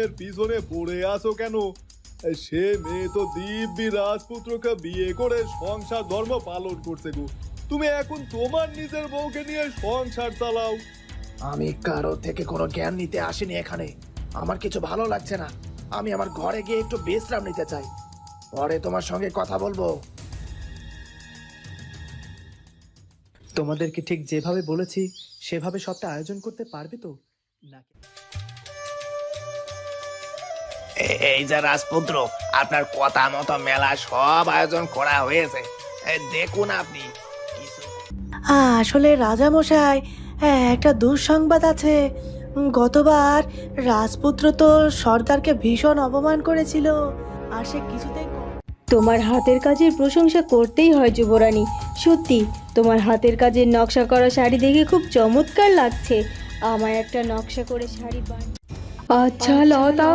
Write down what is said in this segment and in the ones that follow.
মেয়ের পিছনে পড়ে আছো কেন? সে মেয়ে তো দিব্যি রাজপুত্রকে বিয়ে করে সংসার ধর্ম পালন করছে গো। তুমি এখন তোমার নিজের বউকে নিয়ে সংসার চালাও। আমি কারো থেকে কোনো জ্ঞান নিতে আসিনি এখানে। আমার কিছু ভালো লাগছে না। আমি আমার ঘরে গিয়ে একটু বিশ্রাম নিতে চাই। পরে তোমার সঙ্গে কথা বলবো। তোমাদেরকে ঠিক যেভাবে বলেছি সেভাবে সবটা আয়োজন করতে পারবে তো নাকি? এই যে রাজপুত্র, আপনার কথা মতো মেলা সব আয়োজন করা হয়েছে। দেখুন আপনি আসলে রাজামশাই, একটা দুঃসংবাদ আছে। গতবার রাজপুত্র তো সর্দারকে ভীষণ অপমান করেছিল, আর সে কিছুতেই তোমার হাতের কাজের প্রশংসা করতেই হয় যুবরানী। সত্যি তোমার হাতের কাজের নকশা করা শাড়ি দেখে খুব চমৎকার লাগছে। আমায় একটা নকশা করে শাড়ি বানিয়ে। আচ্ছা লতা,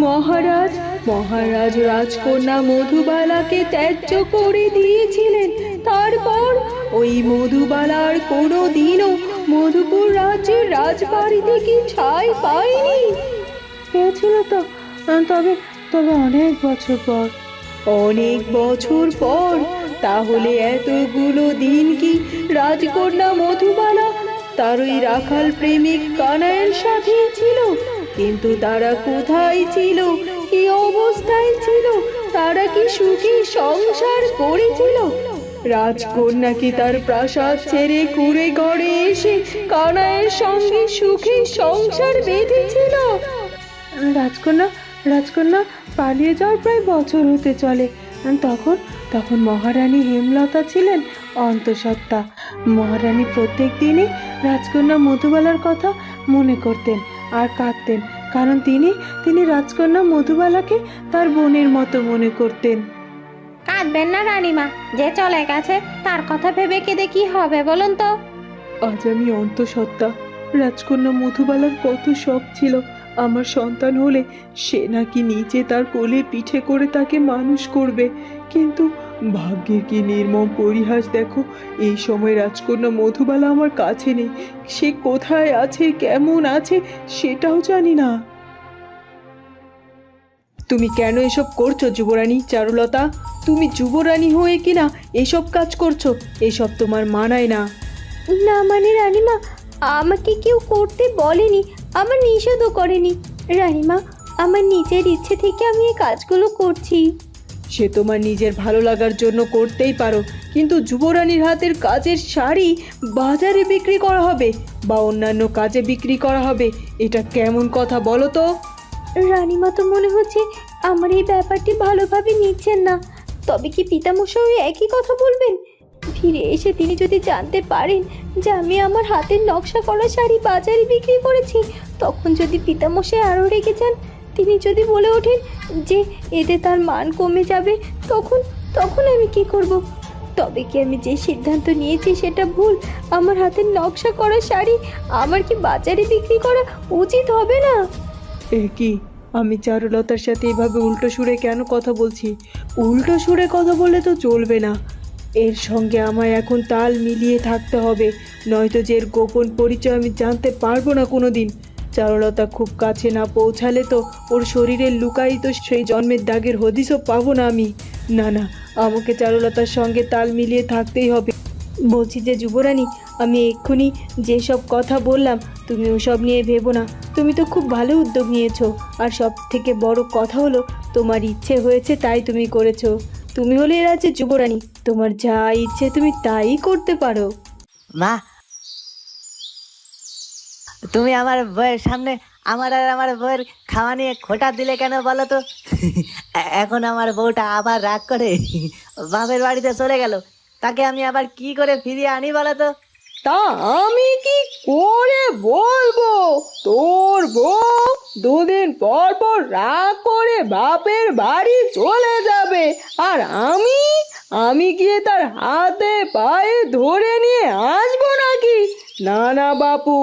মহারাজ মহারাজ রাজকন্যা মধুবালাকে ত্যায্য করে দিয়েছিলেন। তারপর ওই মধুবালার কোনো দিনও মধুপুর রাজ্যের রাজবাড়ি থেকে ছাই পায়নি। পেয়েছিল তো, তবে তবে অনেক বছর পর। অনেক বছর পর? তাহলে এতগুলো দিন কি রাজকন্যা মধুবালা তার ওই রাখাল প্রেমিক কানাইয়ের সাথেই ছিল? কিন্তু তারা কোথায় ছিল, কি অবস্থায় ছিল? তারা কি সুখী সংসার করেছিল? রাজকন্যা কি তার প্রাসাদ ছেড়ে কুঁড়ে ঘরে এসে কানাইয়ের সঙ্গে সুখী সংসার বেঁধেছিল? রাজকন্যা রাজকন্যা পালিয়ে যাওয়ার প্রায় বছর হতে চলে। তখন তখন মহারানী হেমলতা ছিলেন অন্তঃসত্ত্বা। মহারানী প্রত্যেক দিনই রাজকন্যা মধুবালার কথা মনে করতেন আর কাঁদতেন, কারণ তিনি রাজকন্যা মধুবালাকে তার বোনের মতো মনে করতেন। কাঁদবেন না রানীমা, যে চলে গেছে তার কথা ভেবে কেঁদে কি হবে বলুন তো? আজ আমি অন্তঃসত্ত্বা। রাজকন্যা মধুবালার কত শখ ছিল আমার সন্তান হলে সে নাকি নিচে তার কোলে পিঠে করে তাকে মানুষ করবে, কিন্তু ভাগ্যের কি নির্মম পরিহাস দেখো, এই সময় রাজকন্যা মধুবালা আমার কাছে নেই। সে কোথায় আছে, কেমন আছে সেটাও জানি না। তুমি কেন এসব করছো যুবরানী চারুলতা? তুমি যুবরানী হয়ে কিনা এসব কাজ করছো? এসব তোমার মানায় না। না মানে রানীমা, আমাকে কেউ করতে বলেনি, আমার নিষেধও করেনি। রানীমা, আমার নিজের ইচ্ছে থেকে আমি এই কাজগুলো করছি। সে তোমার নিজের ভালো লাগার জন্য করতেই পারো, কিন্তু যুবরানীর হাতের কাজের শাড়ি বাজারে বিক্রি করা হবে বা অন্যান্য কাজে বিক্রি করা হবে, এটা কেমন কথা বলো তো? রানীমা, তো মনে হচ্ছে আমার এই ব্যাপারটি ভালোভাবে নিচ্ছেন না। তবে কি পিতামশাই একই কথা বলবেন? ফিরে এসে তিনি যদি জানতে পারেন যে আমি আমার হাতের নকশা করা শাড়ি বাজারে বিক্রি করেছি, তখন যদি পিতামশাই আরও রেগে যান, তিনি যদি বলে ওঠেন যে এতে তার মান কমে যাবে, তখন তখন আমি কি করব? তবে কি আমি যে সিদ্ধান্ত নিয়েছি সেটা ভুল? আমার হাতের নকশা করা শাড়ি আমার কি বাজারে বিক্রি করা উচিত হবে না? এ কি, আমি চারুলতার সাথে এভাবে উল্টো সুরে কেন কথা বলছি? উল্টো সুরে কথা বললে তো চলবে না। এর সঙ্গে আমায় এখন তাল মিলিয়ে থাকতে হবে, নয়তো যে এর গোপন পরিচয় আমি জানতে পারবো না কোনো দিন। চারুলতা খুব কাছে না পৌঁছালে তো ওর শরীরের লুকায়িত সেই জন্মের দাগের হদিশও পাবো না আমি। না না, আমাকে চারুলতার সঙ্গে তাল মিলিয়ে থাকতেই হবে। বলছি যে যুবরানী, আমি এক্ষুনি যেসব কথা বললাম তুমি ওসব নিয়ে ভেবো না। তুমি তো খুব ভালো উদ্যোগ নিয়েছো, আর সব থেকে বড় কথা হলো তোমার ইচ্ছে হয়েছে তাই তুমি করেছো। তুমি হলে এ রাজ্যের যুবরানী, তোমার যা ইচ্ছে তুমি তাই করতে পারো। মা, তুমি আমার বউয়ের সামনে আমার আর আমার বউয়ের খাওয়া নিয়ে খোঁটা দিলে কেন বলো তো? এখন আমার বউটা আবার রাগ করে বাপের বাড়িতে চলে গেল, তাকে আমি আবার কি করে ফিরিয়ে আনি বলো তো? তা আমি কি করে বলবো? তোর বউ দুদিন পর পর রাগ করে বাপের বাড়ি চলে যাবে, আর আমি গিয়ে তার হাতে পায়ে ধরে নিয়ে আসবো নাকি? না না বাপু,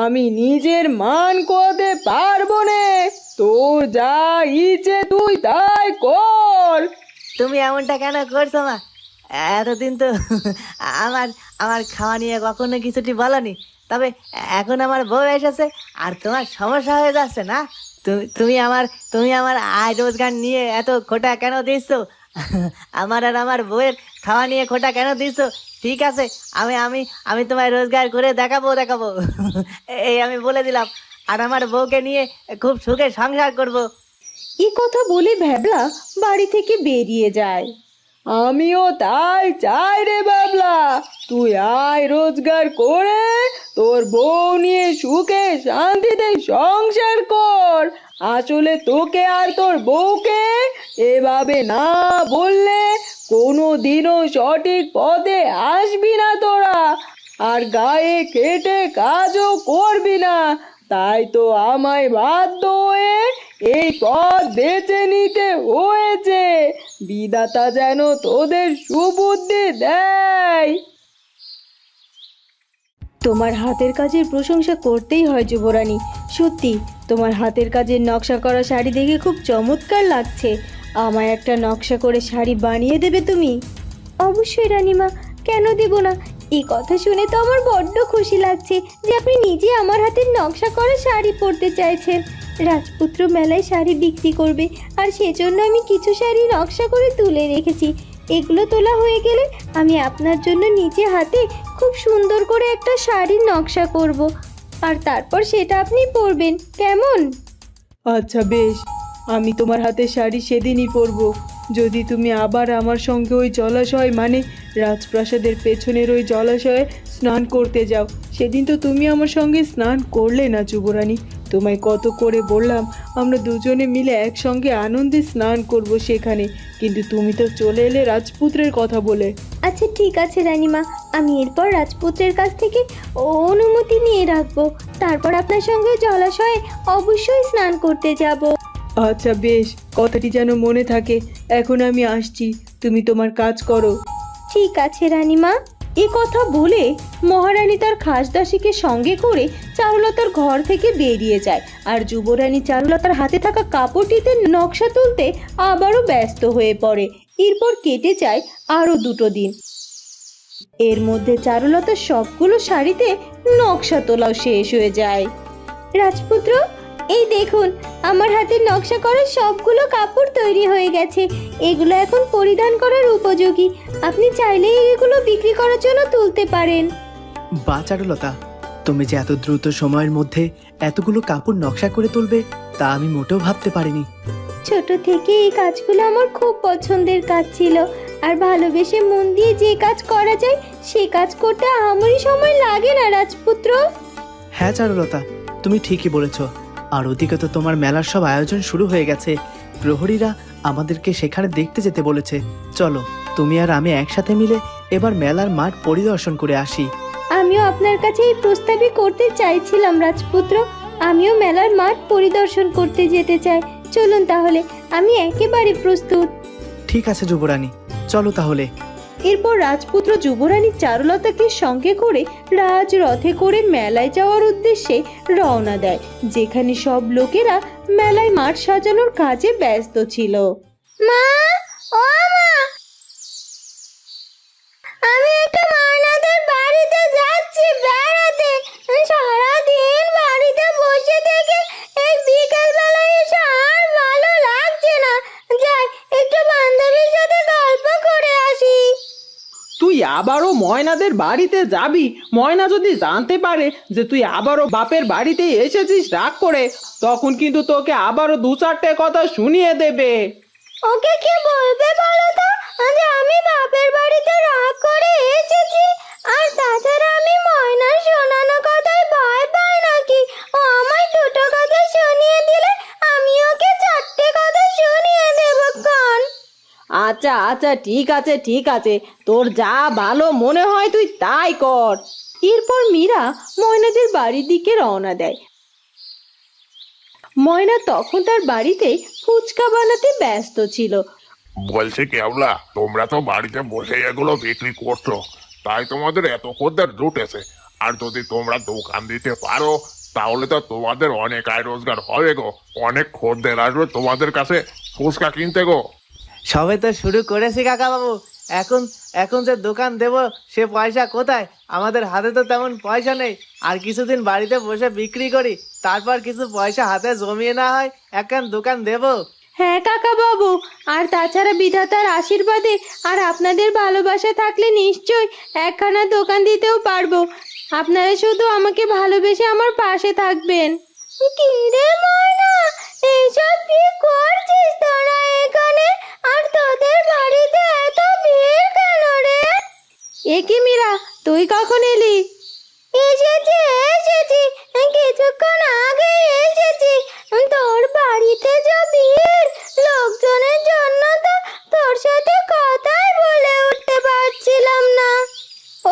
আমি নিজের মান করতে পারবো না। তোর যা ইচ্ছে তুই তাই কর। তুমি এমনটা কেন করছো মা? এতদিন তো আমার আমার খাওয়া নিয়ে কখনো কিছুটি বলনি, তবে এখন আমার বউ এসেছে আর তোমার সমস্যা হয়ে যাচ্ছে না? তুমি আমার আয় রোজগার নিয়ে এত খোটা কেন দিচ্ছ? আমার আর আমার বউয়ের খাওয়া নিয়ে খোটা কেন দিচ্ছ? ঠিক আছে, আমি আমি আমি তোমায় রোজগার করে দেখাবো। এই আমি বলে দিলাম, আর আমার বউকে নিয়ে খুব সুখে সংসার করব। এই কথা বলে ভ্যাবলা বাড়ি থেকে বেরিয়ে যায়। আমিও তাই চাই রে বাবলা, তুই আয় রোজগার করে তোর বউ নিয়ে সুখে শান্তিতে সংসার কর। আসলে তোকে আর তোর বউকে এভাবে না বললে কোনো দিনও সঠিক পথে আসবি না তোরা, আর গায়ে খেটে কাজও করবি না। তাই তো আমায় বাধ্য হয়ে এই পথ বেছে নিতে হয়েছে। বিধাতা যেন তোদের সুবুদ্ধি দেয়। তোমার হাতের কাজের প্রশংসা করতেই হয় যুবরানী। সত্যি তোমার হাতের কাজের নকশা করা শাড়ি দেখে খুব চমৎকার লাগছে। আমায় একটা নকশা করে শাড়ি বানিয়ে দেবে তুমি? অবশ্যই রানীমা, কেন দেব না। এই কথা শুনে তো আমার বড্ড খুশি লাগছে যে আপনি নিজে আমার হাতের নকশা করা শাড়ি পরতে চাইছেন। রাজপুত্র মেলায় শাড়ি বিক্রি করবে, আর সেজন্য আমি কিছু শাড়ি নকশা করে তুলে রেখেছি। এগুলো তোলা হয়ে গেলে আমি আপনার জন্য নিজে হাতে খুব সুন্দর করে একটা শাড়ির নকশা করব, আর তারপর সেটা আপনি পরবেন, কেমন? আচ্ছা বেশ, আমি তোমার হাতে শাড়ি সেদিনই পরবো যদি তুমি আবার আমার সঙ্গে ওই জলাশয় মানে রাজপ্রাসাদের পেছনের ওই জলাশয়ে স্নান করতে যাও। সেদিন তো তুমি আমার সঙ্গে স্নান করলে না যুবরানী। তোমায় কত করে বললাম আমরা দুজনে মিলে একসঙ্গে আনন্দে স্নান করব সেখানে, কিন্তু তুমি তো চলে এলে রাজপুত্রের কথা বলে। আচ্ছা ঠিক আছে রানীমা, আমি এরপর রাজপুত্রের কাছ থেকে অনুমতি নিয়ে রাখবো। তারপর আপনার সঙ্গে জলাশয়ে অবশ্যই স্নান করতে যাব। আচ্ছা বেশ, কথাটি যেন মনে থাকে। এখন আমি আসছি, তুমি তোমার কাজ করো। ঠিক আছে রানীমা। এ কথা বলে মহারানী তার খাসদাসীকে সঙ্গে করে চারুলতার ঘর থেকে বেরিয়ে যায়, আর যুবরানী চারুলতার হাতে থাকা কাপড়টিতে নকশা তুলতে আবারও ব্যস্ত হয়ে পড়ে। এরপর কেটে যায় আরও 2 দিন। এর মধ্যে চারুলতার সবগুলো শাড়িতে নকশা তোলাও শেষ হয়ে যায়। রাজপুত্র, এই দেখুন আমার হাতের নকশা করা সবগুলো কাপড় তৈরি হয়ে গেছে। এগুলো এখন পরিধান করার উপযোগী। আপনি চাইলেই এগুলো বিক্রি করার জন্য তুলতে পারেন। বা চারুলতা, তুমি যে এত দ্রুত সময়ের মধ্যে এতগুলো কাপড় নকশা করে তুলবে তা আমি মোটেও ভাবতে পারিনি। ছোট থেকে এই কাজগুলো আমার খুব পছন্দের কাজ ছিল, আর ভালোবেসে মন দিয়ে যে কাজ করা যায় সে কাজ করতে আমারই সময় লাগে না রাজপুত্র। হ্যাঁ চারুলতা, তুমি ঠিকই বলেছ। আর ওদিকে তো তোমার মেলার সব আয়োজন শুরু হয়ে গেছে। প্রহরীরা আমাদেরকে সেখানে দেখতে যেতে বলেছে। চলো, তুমি আর আমি একসাথে মিলে এবার মেলার মাঠ পরিদর্শন করে আসি। আমিও আপনার কাছে এই প্রস্তাবই করতে চাইছিলাম রাজপুত্র। আমিও মেলার মাঠ পরিদর্শন করতে যেতে চাই। চলুন তাহলে, আমি একেবারে প্রস্তুত। ঠিক আছে যুবরানী, চলো তাহলে। এরপর রাজপুত্র যুবরানী চারুলতাকে সঙ্গে করে রাজরথে করে মেলায় যাওয়ার উদ্দেশ্যে রওনা দেয়, যেখানে সব লোকেরা মেলায় মাঠ সাজানোর কাজে ব্যস্ত ছিল। মা, ও মা, আমি একটা মায়নাদের বাড়িতে যাচ্ছি বেড়াতে। সারাদিন বাড়িতে বসে থেকে এই বিকেল বেলায় এসে আর ভালো লাগছে না। যাই, একটু বান্ধবীর সাথে গল্প করে আসি। তুই আবারও ময়নাদের বাড়িতে যাবি? ময়না যদি জানতে পারে যে তুই আবারও বাপের বাড়িতে এসেছিস রাগ করে, তখন কিন্তু তোকে আবারও 2-4টে কথা শুনিয়ে দেবে। ওকে কি বলবে বলো তো, যে আমি বাপের বাড়িতে রাগ করে এসেছি? আর তাছাড়া আমি ময়নার শোনানো কথায় ভয় পাই নাকি? ও আমায় 2টো কথা শুনিয়ে দিলে আমি ওকে 4টে কথা শুনিয়ে দেব কন। আচ্ছা আচ্ছা, ঠিক আছে, তোর যা ভালো মনে হয় তুই তাই কর। এরপর মীরা ময়নাদের বাড়ির দিকে রওনা দেয়। ময়না তখন তার বাড়িতে ফুচকা বানাতে ব্যস্ত ছিল। বলছি কেবলা, তোমরা তো বাড়িতে বসে এগুলো বিক্রি করছো, তাই তোমাদের এত খদ্দের জুটেছে। আর যদি তোমরা দোকান দিতে পারো তাহলে তো তোমাদের অনেক আয় রোজগার হবে গো। অনেক খদ্দের আসবে তোমাদের কাছে ফুচকা কিনতে গো। সবে তো শুরু করেছি কাকা বাবু, এখন এখন যে দোকান দেব সে পয়সা কোথায়? আমাদের হাতে তো তেমন পয়সা নেই। আর কিছুদিন বাড়িতে বসে বিক্রি করি, তারপর কিছু পয়সা হাতে জমিয়ে না হয় একখান দোকান দেব। হ্যাঁ কাকা বাবু, আর তাছাড়া বিধাতার আশীর্বাদে আর আপনাদের ভালোবাসা থাকলে নিশ্চয় একখানা দোকান দিতেও পারবো। আপনারা শুধু আমাকে ভালোবেসে আমার পাশে থাকবেন। কি রে ময়না, এইসব কি করছিস তোরা এখানে? আর তোদের বাড়িতে এত ভিড় কেন রে? এ কি মীরা, তুই কখন এলি? এসেছি, কিছুক্ষণ আগে এসেছি। তোর বাড়িতে যা ভিড়, লোকজনের জন্য তো তোর সাথে কথাই বলে উঠতে পারছিলাম না।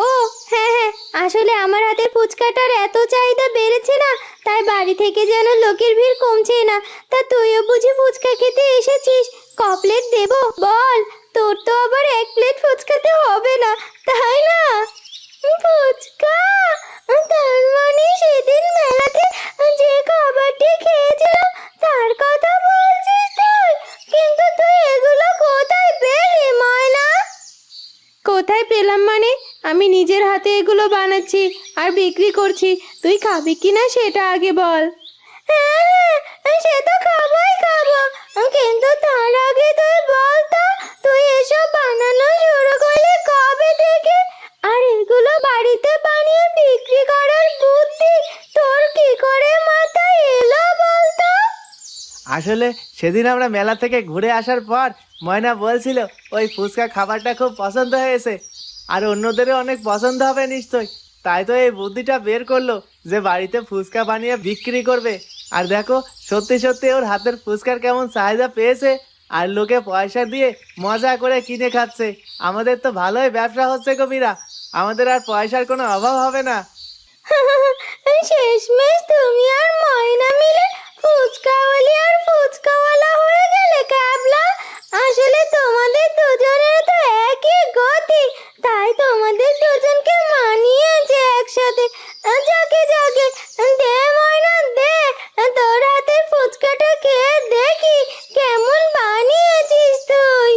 ও হ্যাঁ, আসলে আমার হাতের ফুচকাটার এত চাহিদা বেড়েছে না, তাই বাড়ি থেকে যেন লোকের ভিড় কমছে না। তা তুইও বুঝি ফুচকা খেতে এসেছিস? ক প্লেট দেবো বল? তোর তো আবার 1 প্লেট ফুচকাতে হবে না, তাই না? ফুচকা? তার মানে সেদিন মেলাতে যে খাবারটি খেয়েছিলাম তার কথা বলছিস তুই? কিন্তু তুই এগুলো কোথায় পেলি ময়না? কোথায় পেলাম মানে? আমি নিজের হাতে এগুলো বানাচ্ছি আর বিক্রি করছি। তুই খাবি কিনা সেটা আগে বল। হ্যাঁ, সে তো খাবো, কিন্তু তার আগে তুই বল তো, তুই এসব বানানো শুরু করলি কবে থেকে? আর এগুলো বাড়িতে বানিয়ে বিক্রি করার বুদ্ধি তোর কি করে মাথায় এলো বলতো? আসলে সেদিন আমরা মেলা থেকে ঘুরে আসার পর ময়না বলছিল ওই ফুচকা খাবারটা খুব পছন্দ হয়েছে, আর অন্যদেরও অনেক পছন্দ হবে নিশ্চয়। তাই তো এই বুদ্ধিটা বের করলো যে বাড়িতে ফুচকা বানিয়ে বিক্রি করবে। আর দেখো, সত্যি সত্যি ওর হাতের ফুচকার কেমন চাহিদা পেয়েছে, আর লোকে পয়সা দিয়ে মজা করে কিনে খাচ্ছে। আমাদের তো ভালোই ব্যবসা হচ্ছে গো মীরা, আমাদের আর পয়সার কোনো অভাব হবে না। শেষমেশ তুমি আর ময়না মিলে ফুচকাওয়ালি আর ফুচকাওয়ালা হয়ে গেলে ক্যাবলা। আসলে তোমাদের দুজনের তো একই গতি, তাই তোমাদের দুজনকে মানিয়েছে একসাথে। যাকে দে ময়না দে, তোর হাতের ফুচকাটা খেয়ে দেখি কেমন বানিয়েছিস তুই।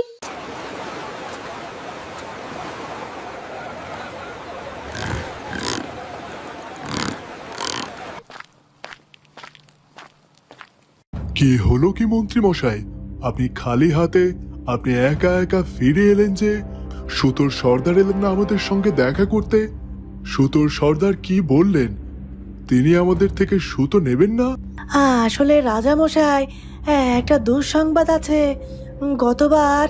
কি হলো কি মন্ত্রী মশাই, আপনি খালি হাতে আপনি একা একা ফিরে এলেন যে? সুতোর সর্দার এলেন না আমাদের সঙ্গে দেখা করতে? সুতোর সর্দার কি বললেন? তিনি আমাদের থেকে সুতো নেবেন না? আসলে রাজামশাই, একটা দুঃসংবাদ আছে। গতবার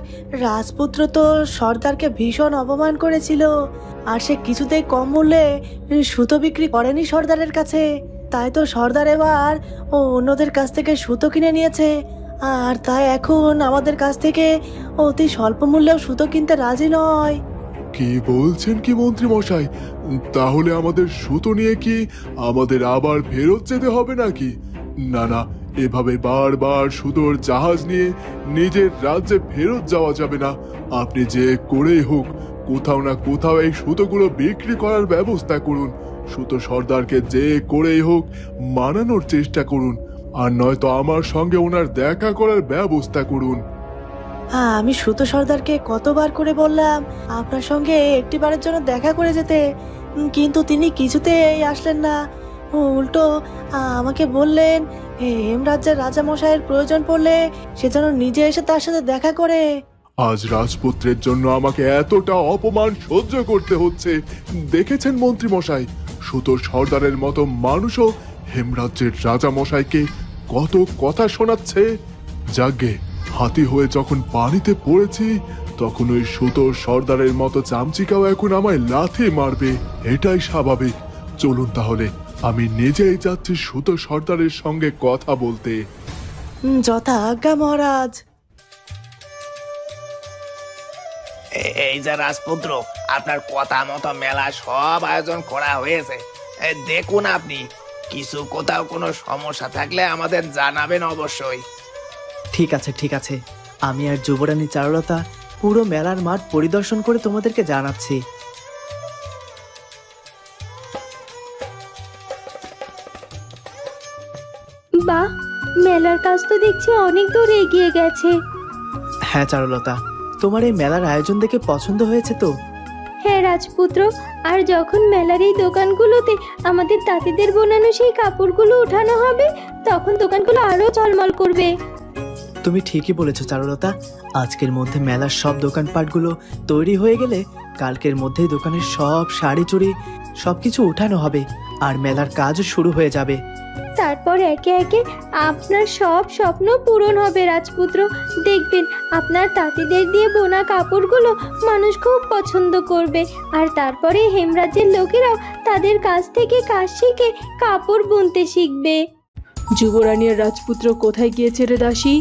রাজপুত্র তো সর্দারকে ভীষণ অপমান করেছিল, আর সে কিছুতেই কম মূল্যে সুতো বিক্রি করেনি সর্দারের কাছে। তাই তো সর্দার এবার অন্যদের কাছ থেকে সুতো কিনে নিয়েছে, আর তাই এখন আমাদের কাছ থেকে অতি স্বল্প মূল্যেও সুতো কিনতে রাজি নয়। কি বলছেন কি মন্ত্রী মশাই? তাহলে আমাদের সুতো নিয়ে কি আমাদের আবার ফেরত যেতে হবে নাকি? না না, এভাবে বারবার সুতোর জাহাজ নিয়ে নিজের রাজ্যে ফেরত যাওয়া যাবে না। আপনি যে করেই হোক কোথাও না কোথাও এই সুতোগুলো বিক্রি করার ব্যবস্থা করুন। সুতো সর্দারকে যে করেই হোক মানানোর চেষ্টা করুন, আর নয়তো আমার সঙ্গে ওনার দেখা করার ব্যবস্থা করুন। আমি সুতো সর্দারকে কতবার করে বললাম আপনার সঙ্গে একটিবারের জন্য দেখা করে যেতে, কিন্তু তিনি কিছুতেই আসলেন না। উল্টো আমাকে বললেন হেমরাজ্যের রাজামশাইয়ের প্রয়োজন পড়লে সে যেন নিজে এসে তার সাথে দেখা করে। আজ রাজপুত্রের জন্য আমাকে এতটা অপমান সহ্য করতে হচ্ছে। দেখেছেন মন্ত্রী মশাই, সুতো সর্দারের মতো মানুষও হেমরাজ্যের রাজা মশাইকে কত কথা শোনাচ্ছে। যাগে, হাতি হয়ে যখন পানিতে পড়েছি তখন ওই সুতো সর্দারের মতো চামচিকাও এখন আমায় লাথি মারবে, এটাই স্বাভাবিক। চলুন তাহলে, আমি নিজেই যাচ্ছি সুতো সর্দারের সঙ্গে কথা বলতে। যথা আজ্ঞা মহারাজ। এই যে রাজপুত্র, আপনার কথা মতো মেলা সব আয়োজন করা হয়েছে। দেখুন আপনি, কিছু কোথাও কোনো সমস্যা থাকলে আমাদের জানাবেন অবশ্যই। ঠিক আছে ঠিক আছে, আমি আর যুবরানী চারুলতা পুরো মেলার মাঠ পরিদর্শন করে তোমাদেরকে জানাচ্ছি। বাহ, মেলার কাজ তো দেখছি অনেক দূর এগিয়ে গেছে। হ্যাঁ চারুলতা, তোমার এই মেলার আয়োজন দেখে পছন্দ হয়েছে তো? হ্যাঁ রাজপুত্র, আর যখন মেলার এই দোকানগুলোতে আমাদের তাঁতিদের বোনানো সেই কাপড়গুলো উঠানো হবে, তখন দোকানগুলো আরো ঝলমল করবে। তুমি ঠিকই বলেছো চারুলতা। আজকের মধ্যে মেলার সব দোকানপাটগুলো তৈরি হয়ে গেলে কালকের মধ্যেই দোকানের সব শাড়ি চুড়ি সবকিছু উঠানো হবে আর মেলার কাজও শুরু হয়ে যাবে। তারপর একে একে আপনার সব স্বপ্ন পূরণ হবে রাজপুত্র। দেখবেন আপনার তাঁতিদের দিয়ে বোনা কাপড়গুলো মানুষ খুব পছন্দ করবে, আর তারপরে হেমরাজ্যের লোকেরাও তাদের কাছ থেকে কাজ শিখে কাপড় বুনতে শিখবে। যুবরানী আর রাজপুত্র কোথায় গিয়েছে রে দাসী?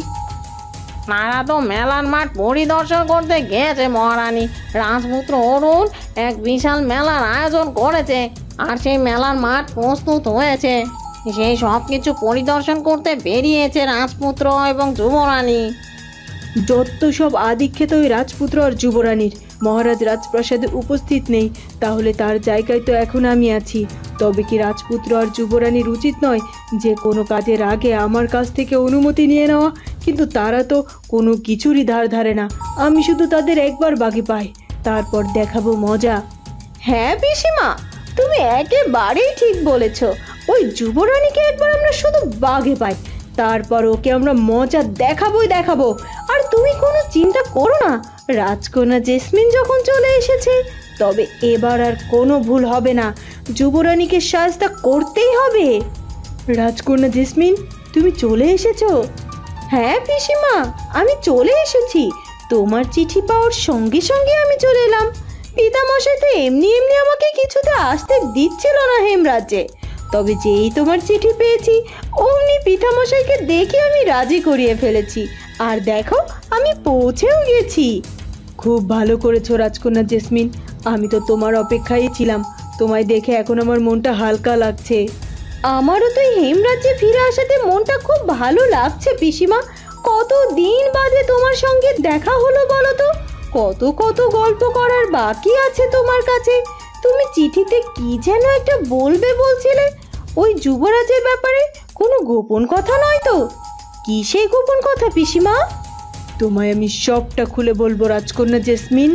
তারা তো মেলার মাঠ পরিদর্শন করতে গিয়েছে মহারানী। রাজপুত্র অরুণ এক বিশাল মেলার আয়োজন করেছে, আর সেই মেলার মাঠ প্রস্তুত হয়েছে। সেই সব কিছু পরিদর্শন করতে বেরিয়েছে রাজপুত্র এবং যুবরানী। যত সব আদিক্ষেত ওই রাজপুত্র আর যুবরানীর। মহারাজ রাজপ্রাসাদে উপস্থিত নেই, তাহলে তার জায়গায় তো এখন আমি আছি। তবে কি রাজপুত্র আর যুবরানীর উচিত নয় যে কোনো কাজের আগে আমার কাছ থেকে অনুমতি নিয়ে নেওয়া? কিন্তু তারা তো কোনো কিছুরই ধার ধারে না। আমি শুধু তাদের একবার বাগে পাই, তারপর দেখাবো মজা। হ্যাঁ পিসিমা, তুমি একেবারেই ঠিক বলেছ। ওই যুবরানীকে একবার আমরা শুধু বাগে পাই, তারপর ওকে আমরা মজা দেখাবো। আর তুমি কোনো চিন্তা করো না, রাজকন্যা জেসমিন যখন চলে এসেছে, তবে এবার আর কোনো ভুল হবে না। যুবরানীকে সাজটা করতেই হবে। রাজকন্যা জেসমিন, তুমি চলে এসেছো? হ্যাঁ পিসিমা, আমি চলে এসেছি। তোমার চিঠি পাওয়ার সঙ্গে সঙ্গে আমি চলে এলাম। পিতামশাই তো এমনি আমাকে কিছুতে আসতে দিচ্ছিল না হেমরাজ্যে, তবে যেই তোমার চিঠি পেয়েছি অমনি পিতামশাইকে দেখে আমি রাজি করিয়ে ফেলেছি। আর দেখো, আমি পৌঁছেও গেছি। খুব ভালো করেছো রাজকন্যা জেসমিন, আমি তো তোমার অপেক্ষায় ছিলাম। তোমায় দেখে এখন আমার মনটা হালকা লাগছে। আমারও তো হেমরাজ্যে ফিরে আসাতে মনটা খুব ভালো লাগছে পিসিমা। কত দিন বাদে তোমার সঙ্গে দেখা হলো বলো তো। কত গল্প করার বাকি আছে তোমার কাছে। তুমি চিঠিতে কি যেন একটা বলবে বলছিলে, ওই যুবরাজের ব্যাপারে? কোনো গোপন কথা নয় তো? কি সেই গোপন কথা পিসিমা? তোমায় আমি সবটা খুলে বলবো রাজকন্যা জেসমিন।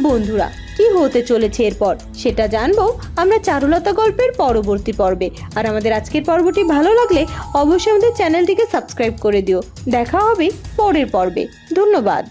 বন্ধুরা, কি হতে চলেছে এরপর সেটা জানবো আমরা চারুলতা গল্পের পরবর্তী পর্বে। আর আমাদের আজকের পর্বটি ভালো লাগলে অবশ্যই আমাদের চ্যানেলটিকে সাবস্ক্রাইব করে দিও। দেখা হবে পরের পর্বে। ধন্যবাদ।